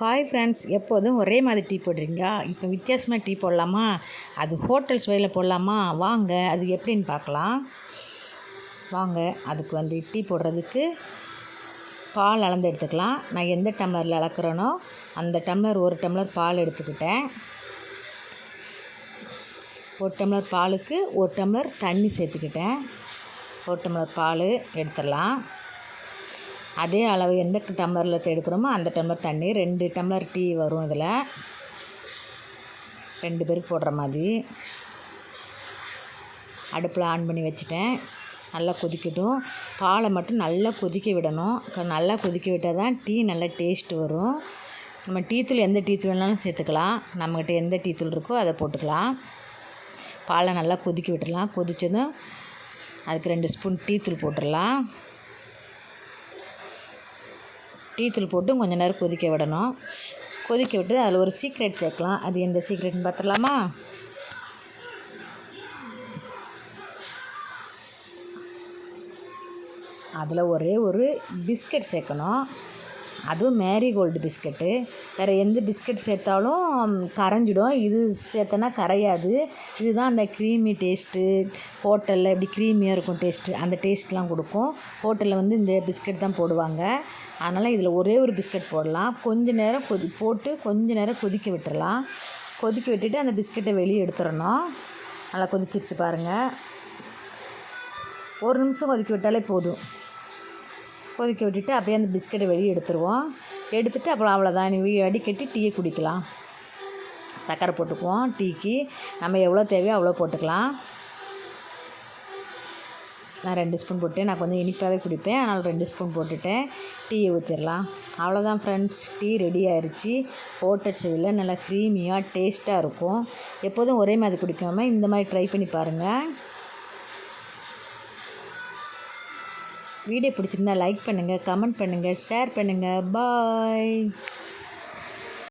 Hi friends, எப்போதும் ஒரே மாதிரி டீ போடுறீங்களா? இப்போ வித்தியாசமாக டீ போடலாமா? அது ஹோட்டல் சுவையில் போடலாமா? வாங்க அது எப்படின்னு பார்க்கலாம். வாங்க. அதுக்கு டீ போடுறதுக்கு பால் அளந்து எடுத்துக்கலாம். நான் எந்த டம்ளரில் அளக்குறேனோ அந்த டம்ளர் 1 டம்ளர் பால் எடுத்துக்கிட்டேன். 1 டம்ளர் பாலுக்கு 1 டம்ளர் தண்ணி சேர்த்துக்கிட்டேன். 1 டம்ளர் பால் எடுத்துடலாம். அதே அளவு எந்த டம்ளரில் எடுக்கிறோமோ அந்த டம்ளர் தண்ணி, 2 டம்ளர் டீ வரும். இதில் 2 பேருக்கு போடுற மாதிரி. அடுப்பில் ஆன் பண்ணி வச்சுட்டேன். நல்லா கொதிக்கட்டும். பாலை மட்டும் நல்லா கொதிக்க விடணும். நல்லா கொதிக்க விட்டால் தான் டீ நல்லா டேஸ்ட் வரும். நம்ம டீத்தூள் எந்த டீத்தூள் வேணாலும் சேர்த்துக்கலாம். நம்மக்கிட்ட எந்த டீத்தூள் இருக்கோ அதை போட்டுக்கலாம். பாலை நல்லா கொதிக்க விட்டுடலாம். கொதித்ததும் அதுக்கு 2 ஸ்பூன் டீத்தூள் போட்டுடலாம். டீத்தூள் போட்டு கொஞ்சம் நேரம் கொதிக்க விடணும். கொதிக்க விட்டு அதில் ஒரு சீக்ரெட் சேர்க்கலாம். அது எந்த சீக்ரெட்னு பார்த்துடலாமா? அதில் ஒரே ஒரு பிஸ்கட் சேர்க்கணும். அதுவும் மேரிகோல்டு பிஸ்கட்டு. வேறு எந்த பிஸ்கட் சேர்த்தாலும் கரைஞ்சிடும். இது சேர்த்தனா கரையாது. இதுதான் அந்த க்ரீமி டேஸ்ட்டு. ஹோட்டலில் எப்படி க்ரீமியாக இருக்கும் டேஸ்ட்டு, அந்த டேஸ்ட்லாம் கொடுக்கும். ஹோட்டலில் இந்த பிஸ்கட் தான் போடுவாங்க. அதனால் இதில் ஒரே ஒரு பிஸ்கட் போடலாம். கொஞ்ச நேரம் கொதிக்க விட்டுறலாம். கொதிக்க விட்டுட்டு அந்த பிஸ்கட்டை வெளியே எடுத்துடணும். நல்லா கொதிச்சிருச்சு பாருங்கள். 1 நிமிஷம் கொதிக்க விட்டாலே போதும். கொதிக்க விட்டுட்டு அப்படியே அந்த பிஸ்கட்டை வெளியே எடுத்துருவோம். எடுத்துகிட்டு அப்புறம் அவ்வளோதான், வடிகட்டி டீயை குடிக்கலாம். சர்க்கரை போட்டுக்குவோம். டீக்கு நம்ம எவ்வளோ தேவையோ அவ்வளோ போட்டுக்கலாம். நான் 2 ஸ்பூன் போட்டேன். நான் கொஞ்சம் இனிப்பாகவே குடிப்பேன், அதனால் 2 ஸ்பூன் போட்டுட்டேன். டீயை ஊற்றிடலாம். அவ்வளோதான் ஃப்ரெண்ட்ஸ், டீ ரெடி ஆயிடுச்சு. ஹோட்டல் ஸ்டைலில் நல்லா க்ரீமியாக டேஸ்ட்டாக இருக்கும். எப்போதும் ஒரே மாதிரி குடிக்காமல் இந்த மாதிரி ட்ரை பண்ணி பாருங்கள். வீடியோ பிடிச்சிருந்தா லைக் பண்ணுங்கள், கமெண்ட் பண்ணுங்கள், ஷேர் பண்ணுங்கள். பாய்.